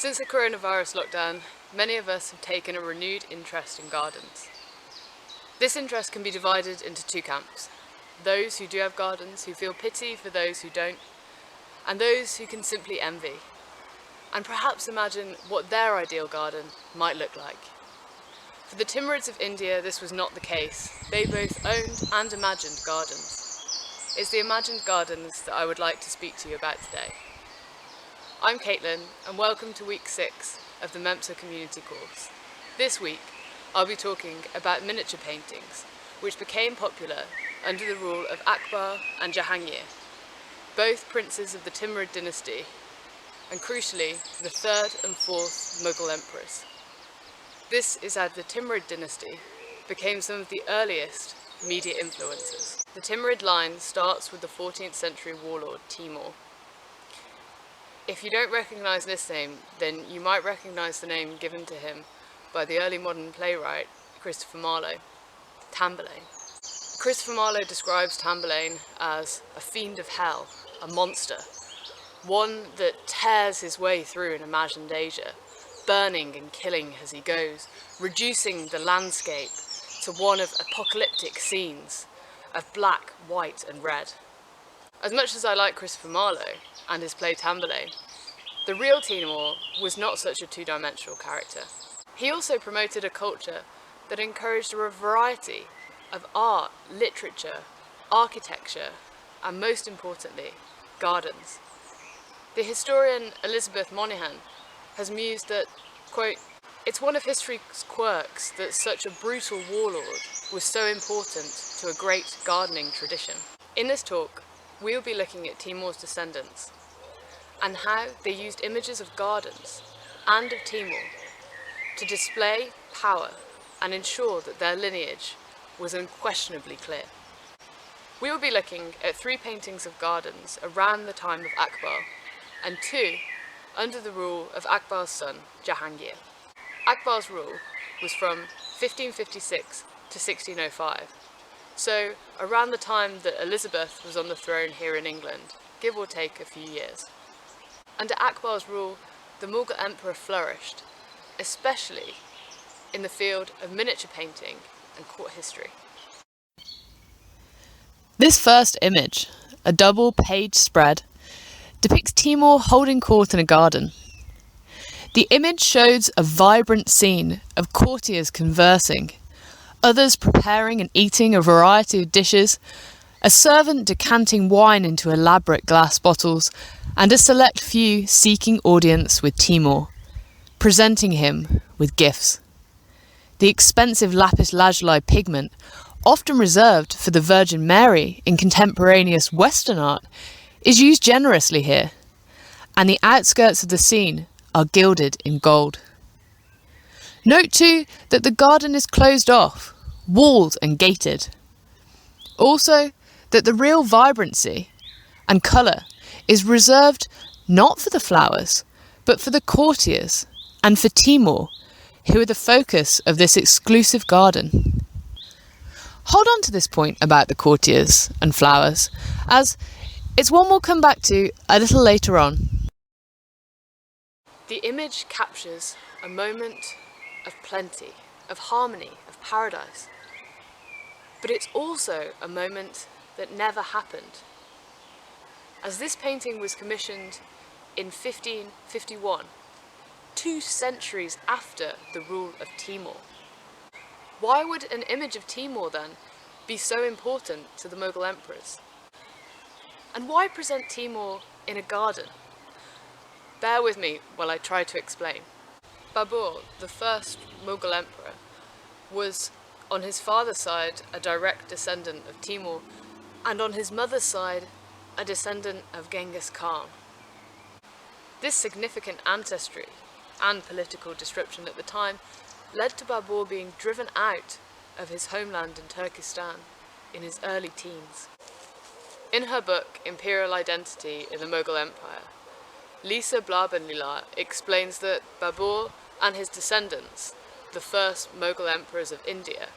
Since the coronavirus lockdown, many of us have taken a renewed interest in gardens. This interest can be divided into two camps: those who do have gardens, who feel pity for those who don't, and those who can simply envy, and perhaps imagine what their ideal garden might look like. For the Timurids of India, this was not the case. They both owned and imagined gardens. It's the imagined gardens that I would like to speak to you about today. I'm Caitlin, and welcome to week 6 of the MEMSA community course. This week, I'll be talking about miniature paintings, which became popular under the rule of Akbar and Jahangir, both princes of the Timurid dynasty, and crucially, the 3rd and 4th Mughal emperors. This is how the Timurid dynasty became some of the earliest media influencers. The Timurid line starts with the 14th century warlord Timur. If you don't recognise this name, then you might recognise the name given to him by the early modern playwright Christopher Marlowe, Tamburlaine. Christopher Marlowe describes Tamburlaine as a fiend of hell, a monster, one that tears his way through an imagined Asia, burning and killing as he goes, reducing the landscape to one of apocalyptic scenes of black, white and red. As much as I like Christopher Marlowe and his play Tamburlaine, the real Timur was not such a two-dimensional character. He also promoted a culture that encouraged a variety of art, literature, architecture, and most importantly, gardens. The historian Elizabeth Monaghan has mused that, quote, "It's one of history's quirks that such a brutal warlord was so important to a great gardening tradition." In this talk, we'll be looking at Timur's descendants and how they used images of gardens and of Timur to display power and ensure that their lineage was unquestionably clear. We will be looking at 3 paintings of gardens around the time of Akbar and 2 under the rule of Akbar's son, Jahangir. Akbar's rule was from 1556 to 1605. So, around the time that Elizabeth was on the throne here in England, give or take a few years. Under Akbar's rule, the Mughal Emperor flourished, especially in the field of miniature painting and court history. This first image, a double-page spread, depicts Timur holding court in a garden. The image shows a vibrant scene of courtiers conversing, others preparing and eating a variety of dishes, a servant decanting wine into elaborate glass bottles, and a select few seeking audience with Timur, presenting him with gifts. The expensive lapis lazuli pigment, often reserved for the Virgin Mary in contemporaneous Western art, is used generously here, and the outskirts of the scene are gilded in gold. Note too that the garden is closed off, walled and gated. Also that the real vibrancy and colour is reserved not for the flowers, but for the courtiers and for Timur, who are the focus of this exclusive garden. Hold on to this point about the courtiers and flowers, as it's one we'll come back to a little later on. The image captures a moment of plenty, of harmony, of paradise. But it's also a moment that never happened. As this painting was commissioned in 1551, 2 centuries after the rule of Timur. Why would an image of Timur then be so important to the Mughal emperors? And why present Timur in a garden? Bear with me while I try to explain. Babur, the first Mughal emperor, was on his father's side a direct descendant of Timur, and on his mother's side a descendant of Genghis Khan. This significant ancestry and political description at the time led to Babur being driven out of his homeland in Turkestan in his early teens. In her book Imperial Identity in the Mughal Empire, Lisa Blabenlila explains that Babur and his descendants, the first Mughal emperors of India,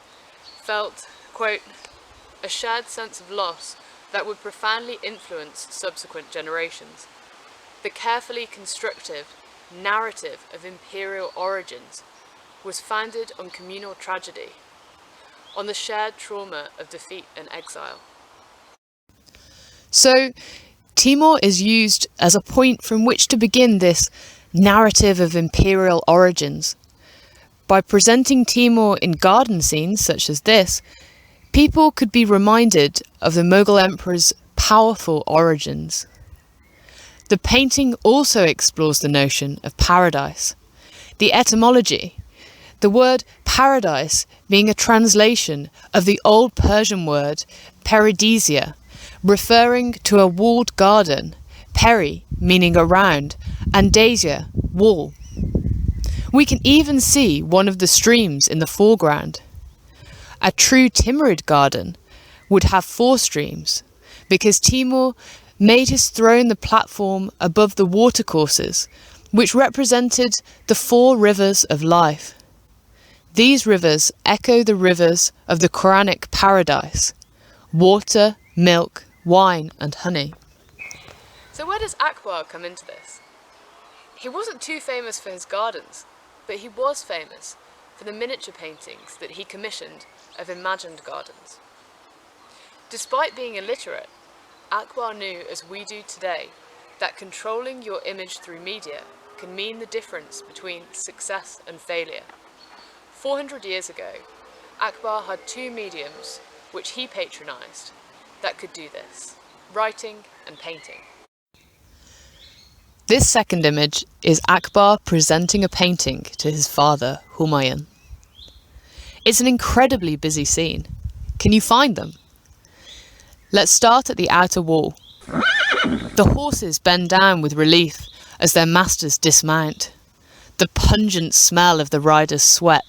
felt, quote, "a shared sense of loss that would profoundly influence subsequent generations. The carefully constructed, narrative of imperial origins was founded on communal tragedy, on the shared trauma of defeat and exile. So, Timor is used as a point from which to begin this narrative of imperial origins. By presenting Timor in garden scenes such as this, people could be reminded of the Mughal emperor's powerful origins. The painting also explores the notion of paradise, the etymology, the word paradise being a translation of the old Persian word paradisia, referring to a walled garden, peri meaning around, and daisia, wall. We can even see one of the streams in the foreground. A true Timurid garden would have 4 streams, because Timur made his throne the platform above the watercourses, which represented the 4 rivers of life. These rivers echo the rivers of the Quranic paradise: water, milk, wine and honey. So where does Akbar come into this? He wasn't too famous for his gardens, but he was famous for the miniature paintings that he commissioned of imagined gardens. Despite being illiterate, Akbar knew, as we do today, that controlling your image through media can mean the difference between success and failure. 400 years ago, Akbar had 2 mediums which he patronised that could do this: writing and painting. This second image is Akbar presenting a painting to his father, Humayun. It's an incredibly busy scene. Can you find them? Let's start at the outer wall. The horses bend down with relief as their masters dismount. The pungent smell of the rider's sweat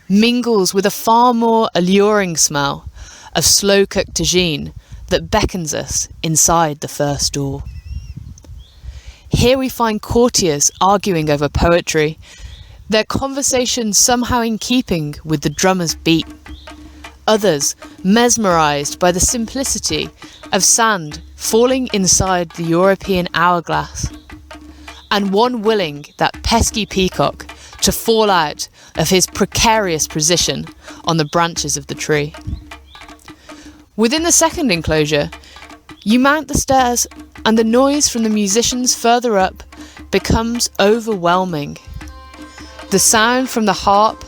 mingles with a far more alluring smell of slow-cooked tagine that beckons us inside the first door. Here we find courtiers arguing over poetry, their conversation somehow in keeping with the drummer's beat. Others mesmerised by the simplicity of sand falling inside the European hourglass, and one willing that pesky peacock to fall out of his precarious position on the branches of the tree. Within the second enclosure, you mount the stairs and the noise from the musicians further up becomes overwhelming. The sound from the harp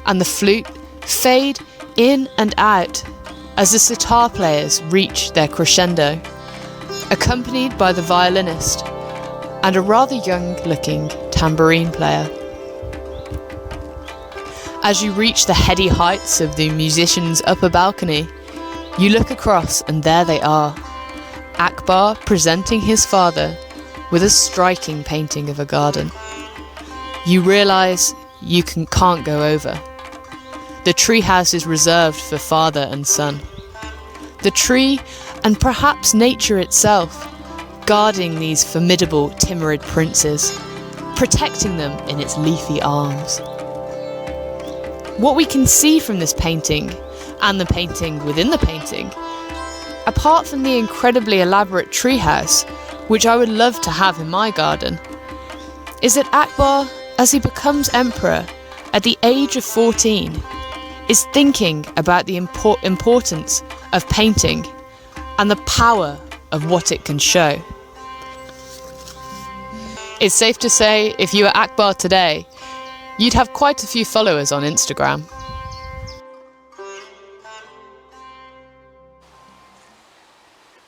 and the flute fade in and out as the sitar players reach their crescendo, accompanied by the violinist and a rather young-looking tambourine player. As you reach the heady heights of the musicians' upper balcony, you look across and there they are, Akbar presenting his father with a striking painting of a garden. You realise you can't go over. The treehouse is reserved for father and son. The tree, and perhaps nature itself, guarding these formidable Timurid princes, protecting them in its leafy arms. What we can see from this painting, and the painting within the painting, apart from the incredibly elaborate treehouse, which I would love to have in my garden, is that Akbar, as he becomes emperor at the age of 14, is thinking about the importance of painting and the power of what it can show. It's safe to say, if you were Akbar today, you'd have quite a few followers on Instagram.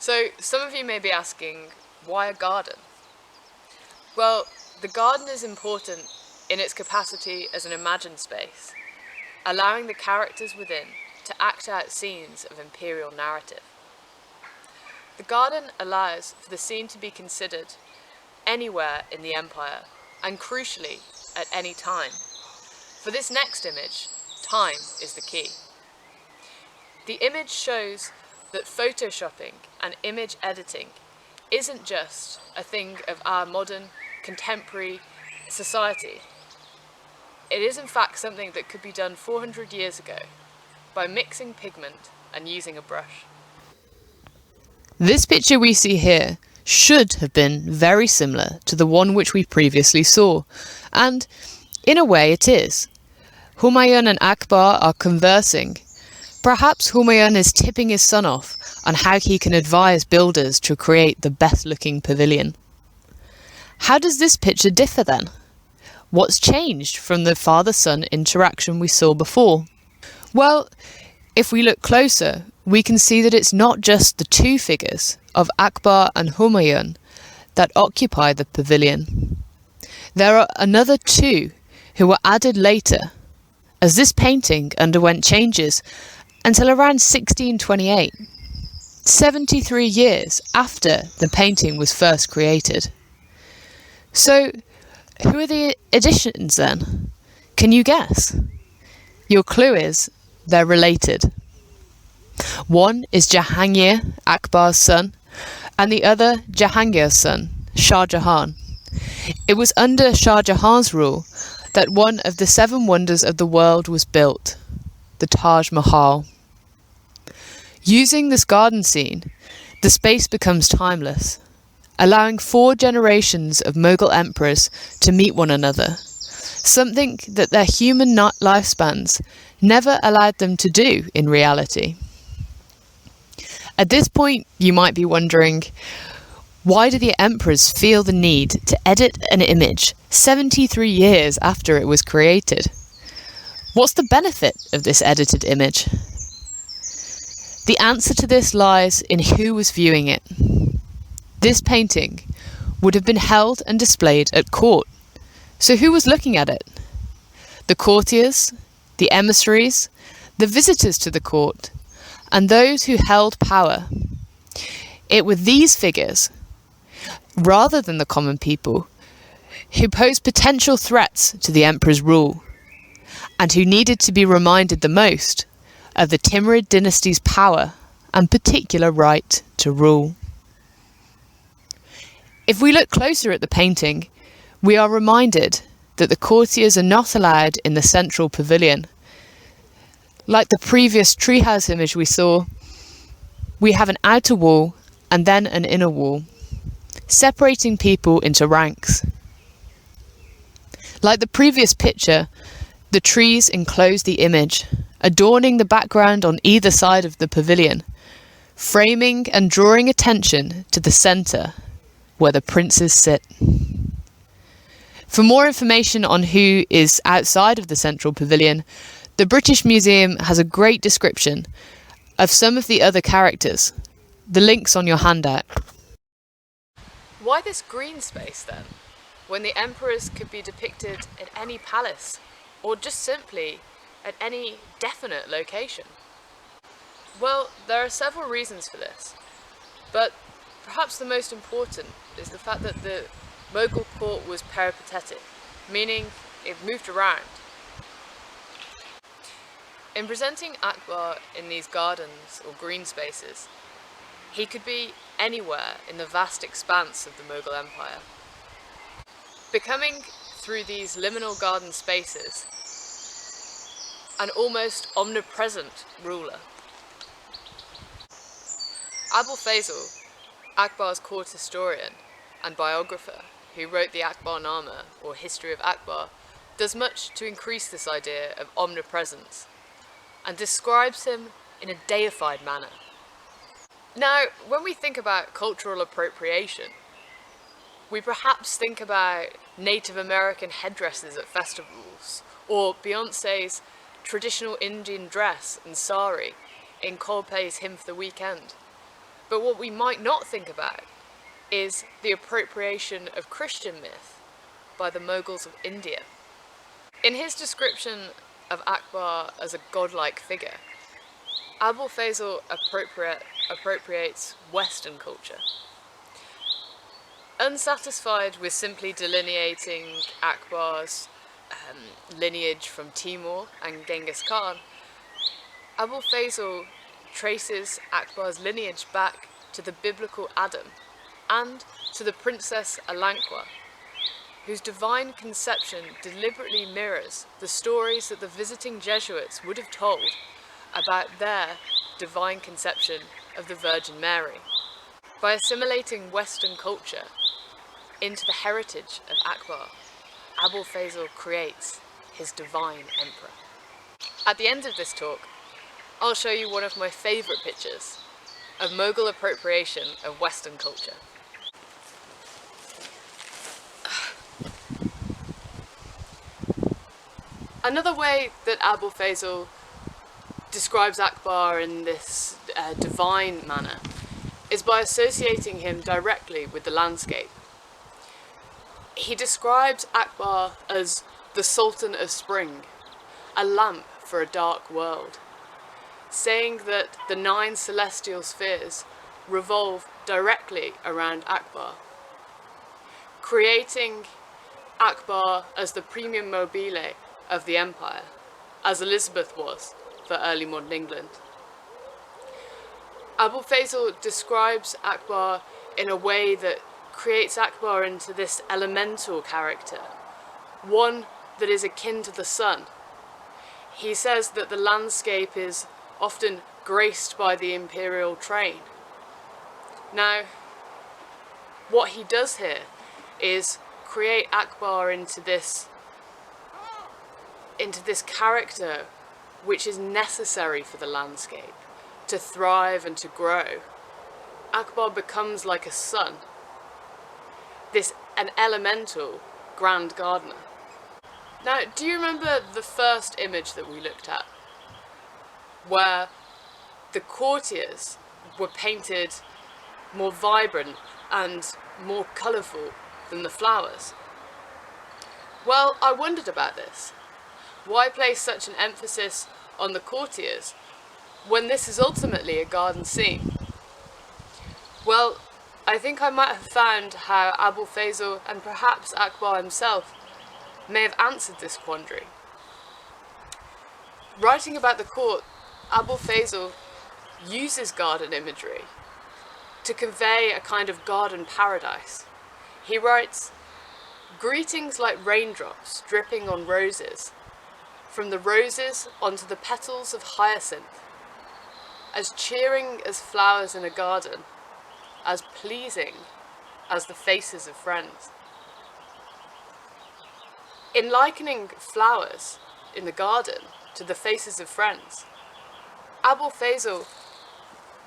So, some of you may be asking, why a garden? Well, the garden is important in its capacity as an imagined space, allowing the characters within to act out scenes of imperial narrative. The garden allows for the scene to be considered anywhere in the empire, and crucially, at any time. For this next image, time is the key. The image shows that photoshopping and image editing isn't just a thing of our modern, contemporary society. It is in fact something that could be done 400 years ago by mixing pigment and using a brush. This picture we see here should have been very similar to the one which we previously saw, and in a way it is. Humayun and Akbar are conversing. Perhaps Humayun is tipping his son off on how he can advise builders to create the best looking pavilion. How does this picture differ then? What's changed from the father-son interaction we saw before? Well, if we look closer, we can see that it's not just the two figures of Akbar and Humayun that occupy the pavilion. There are another two who were added later, as this painting underwent changes until around 1628, 73 years after the painting was first created. So, who are the additions then? Can you guess? Your clue is they're related. One is Jahangir, Akbar's son, and the other Jahangir's son, Shah Jahan. It was under Shah Jahan's rule that one of the 7 wonders of the world was built, the Taj Mahal. Using this garden scene, the space becomes timeless, allowing 4 generations of Mughal emperors to meet one another, something that their human lifespans never allowed them to do in reality. At this point, you might be wondering, why do the emperors feel the need to edit an image 73 years after it was created? What's the benefit of this edited image? The answer to this lies in who was viewing it. This painting would have been held and displayed at court. So who was looking at it? The courtiers, the emissaries, the visitors to the court, and those who held power. It were these figures, rather than the common people, who posed potential threats to the emperor's rule, and who needed to be reminded the most of the Timurid dynasty's power and particular right to rule. If we look closer at the painting, we are reminded that the courtiers are not allowed in the central pavilion. Like the previous treehouse image we saw, we have an outer wall and then an inner wall, separating people into ranks. Like the previous picture, the trees enclose the image, adorning the background on either side of the pavilion, framing and drawing attention to the centre, where the princes sit. For more information on who is outside of the central pavilion, the British Museum has a great description of some of the other characters. The link's on your handout. Why this green space then, when the emperors could be depicted at any palace, or just simply at any definite location? Well, there are several reasons for this, but perhaps the most important is the fact that the Mughal court was peripatetic, meaning it moved around. In presenting Akbar in these gardens or green spaces, he could be anywhere in the vast expanse of the Mughal Empire. Becoming, through these liminal garden spaces, an almost omnipresent ruler. Abul Fazl, Akbar's court historian and biographer, who wrote the Akbarnama, or History of Akbar, does much to increase this idea of omnipresence, and describes him in a deified manner. Now, when we think about cultural appropriation, we perhaps think about Native American headdresses at festivals, or Beyoncé's traditional Indian dress and sari in Coldplay's Hymn for the Weekend. But what we might not think about is the appropriation of Christian myth by the Mughals of India. In his description of Akbar as a godlike figure, Abul Fazl appropriates Western culture. Unsatisfied with simply delineating Akbar's lineage from Timur and Genghis Khan, Abul Fazl traces Akbar's lineage back to the biblical Adam and to the princess Alankwa, whose divine conception deliberately mirrors the stories that the visiting Jesuits would have told about their divine conception of the Virgin Mary. By assimilating Western culture into the heritage of Akbar, Abul Fazl creates his divine emperor. At the end of this talk, I'll show you one of my favourite pictures of Mughal appropriation of Western culture. Another way that Abul Fazl describes Akbar in this divine manner is by associating him directly with the landscape. He describes Akbar as the Sultan of Spring, a lamp for a dark world, saying that the 9 celestial spheres revolve directly around Akbar, creating Akbar as the primum mobile of the empire, as Elizabeth was for early modern England. Abul Fazl describes Akbar in a way that creates Akbar into this elemental character, one that is akin to the sun. He says that the landscape is often graced by the imperial train. Now, what he does here is create Akbar into this character which is necessary for the landscape to thrive and to grow. Akbar becomes like a sun, an elemental grand gardener. Now, do you remember the first image that we looked at, where the courtiers were painted more vibrant and more colourful than the flowers? Well, I wondered about this. Why place such an emphasis on the courtiers when this is ultimately a garden scene? Well, I think I might have found how Abul Fazl and perhaps Akbar himself may have answered this quandary. Writing about the court, Abul Fazl uses garden imagery to convey a kind of garden paradise. He writes, "Greetings like raindrops dripping on roses, from the roses onto the petals of hyacinth, as cheering as flowers in a garden, as pleasing as the faces of friends." In likening flowers in the garden to the faces of friends, Abul Fazl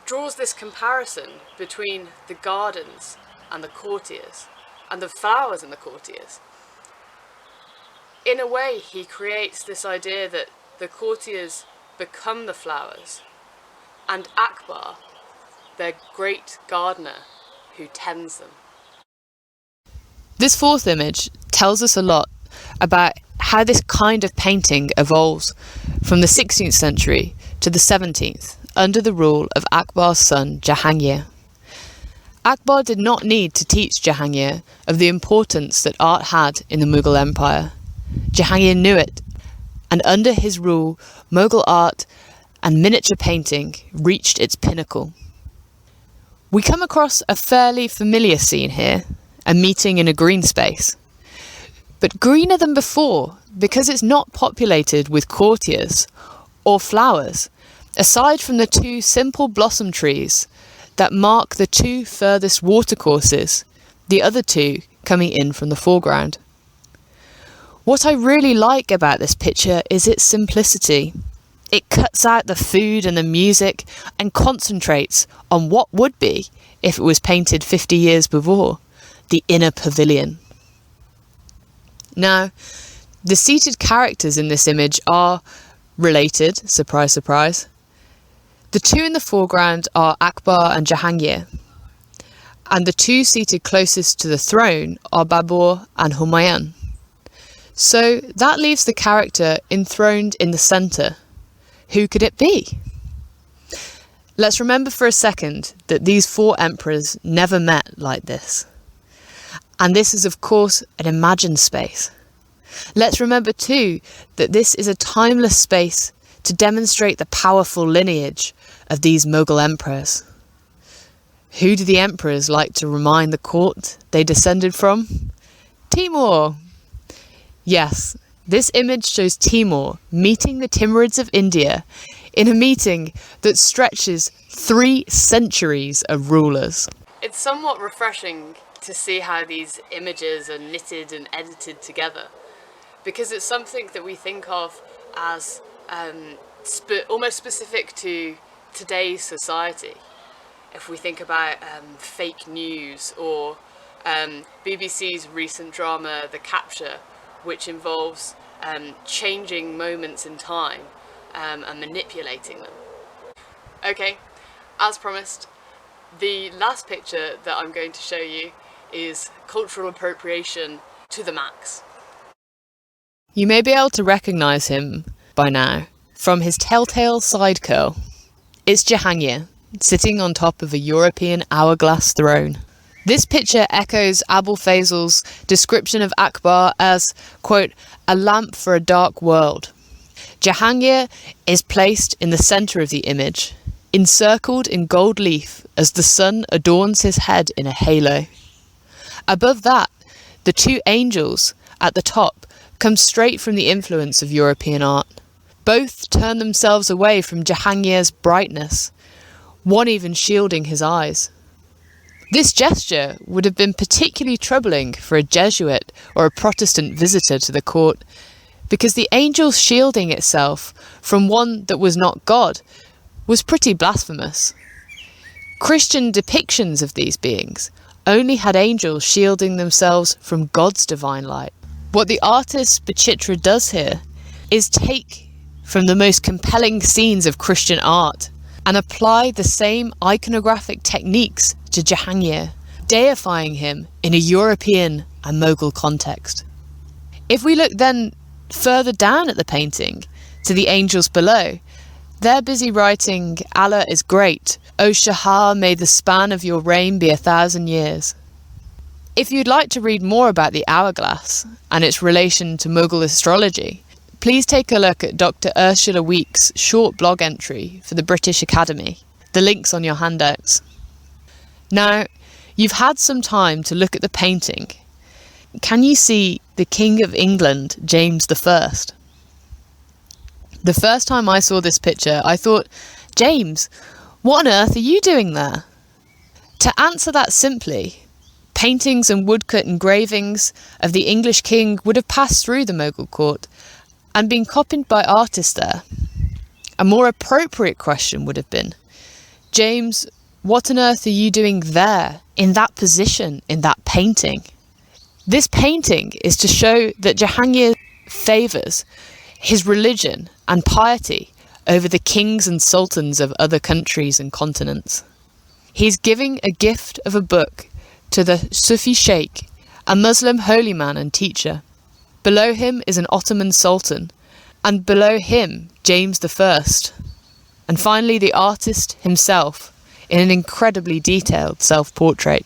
draws this comparison between the gardens and the courtiers, and the flowers and the courtiers. In a way, he creates this idea that the courtiers become the flowers, and Akbar, their great gardener who tends them. This fourth image tells us a lot about how this kind of painting evolves from the 16th century to the 17th under the rule of Akbar's son Jahangir. Akbar did not need to teach Jahangir of the importance that art had in the Mughal Empire. Jahangir knew it, and under his rule, Mughal art and miniature painting reached its pinnacle. We come across a fairly familiar scene here, a meeting in a green space. But greener than before, because it's not populated with courtiers or flowers, aside from the 2 simple blossom trees that mark the 2 furthest watercourses, the other 2 coming in from the foreground. What I really like about this picture is its simplicity. It cuts out the food and the music and concentrates on what would be, if it was painted 50 years before, the inner pavilion. Now, the seated characters in this image are related, surprise, surprise. The 2 in the foreground are Akbar and Jahangir, and the 2 seated closest to the throne are Babur and Humayun. So that leaves the character enthroned in the centre. Who could it be? Let's remember for a second that these 4 emperors never met like this. And this is, of course, an imagined space. Let's remember too that this is a timeless space to demonstrate the powerful lineage of these Mughal emperors. Who do the emperors like to remind the court they descended from? Timur! Yes, this image shows Timur meeting the Timurids of India in a meeting that stretches 3 centuries of rulers. It's somewhat refreshing to see how these images are knitted and edited together, because it's something that we think of as almost specific to today's society. If we think about fake news or BBC's recent drama The Capture, which involves changing moments in time and manipulating them. Okay, as promised, the last picture that I'm going to show you is cultural appropriation to the max. You may be able to recognise him by now from his telltale side curl. It's Jahangir, sitting on top of a European hourglass throne. This picture echoes Abul Fazl's description of Akbar as, quote, a lamp for a dark world. Jahangir is placed in the centre of the image, encircled in gold leaf as the sun adorns his head in a halo. Above that, the two angels at the top come straight from the influence of European art. Both turn themselves away from Jahangir's brightness, one even shielding his eyes. This gesture would have been particularly troubling for a Jesuit or a Protestant visitor to the court, because the angel shielding itself from one that was not God was pretty blasphemous. Christian depictions of these beings only had angels shielding themselves from God's divine light. What the artist Bachitra does here is take from the most compelling scenes of Christian art and apply the same iconographic techniques to Jahangir, deifying him in a European and Mughal context. If we look then further down at the painting, to the angels below, they're busy writing, Allah is great, O Shah, may the span of your reign be 1,000 years. If you'd like to read more about the hourglass and its relation to Mughal astrology, please take a look at Dr. Ursula Week's short blog entry for the British Academy. The link's on your handouts. Now, you've had some time to look at the painting. Can you see the King of England, James I? The first time I saw this picture, I thought, James, what on earth are you doing there? To answer that simply, paintings and woodcut engravings of the English king would have passed through the Mughal court and been copied by artists there. A more appropriate question would have been, James, what on earth are you doing there, in that position, in that painting? This painting is to show that Jahangir favours his religion and piety over the kings and sultans of other countries and continents. He's giving a gift of a book to the Sufi Sheikh, a Muslim holy man and teacher. Below him is an Ottoman sultan, and below him James I. And finally the artist himself in an incredibly detailed self-portrait.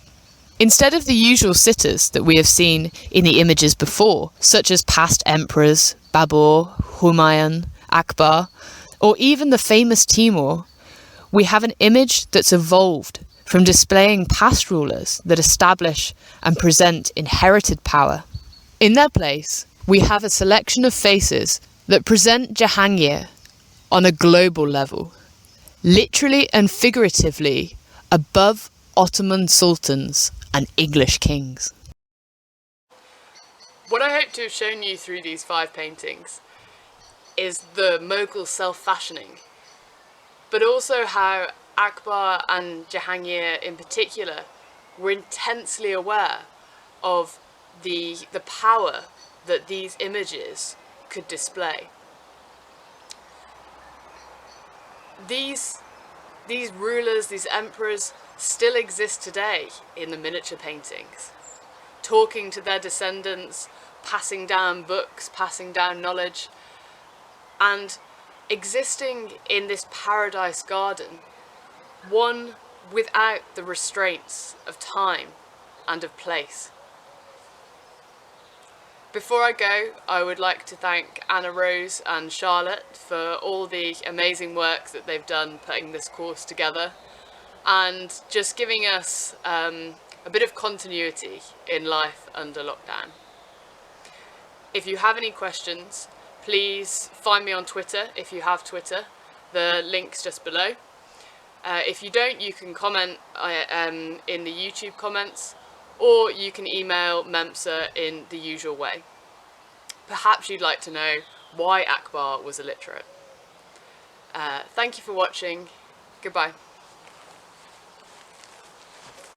Instead of the usual sitters that we have seen in the images before, such as past emperors, Babur, Humayun, Akbar, or even the famous Timur, we have an image that's evolved from displaying past rulers that establish and present inherited power. In their place, we have a selection of faces that present Jahangir on a global level, literally and figuratively above Ottoman sultans and English kings. What I hope to have shown you through these 5 paintings is the Mughal self-fashioning, but also how Akbar and Jahangir in particular were intensely aware of the power that these images could display. These rulers, these emperors, still exist today in the miniature paintings, talking to their descendants, passing down books, passing down knowledge, and existing in this paradise garden, one without the restraints of time and of place. Before I go, I would like to thank Anna Rose and Charlotte for all the amazing work that they've done putting this course together and just giving us a bit of continuity in life under lockdown. If you have any questions, please find me on Twitter if you have Twitter. The link's just below. If you don't, you can comment in the YouTube comments, or you can email MEMSA in the usual way. Perhaps you'd like to know why Akbar was illiterate. Thank you for watching. Goodbye.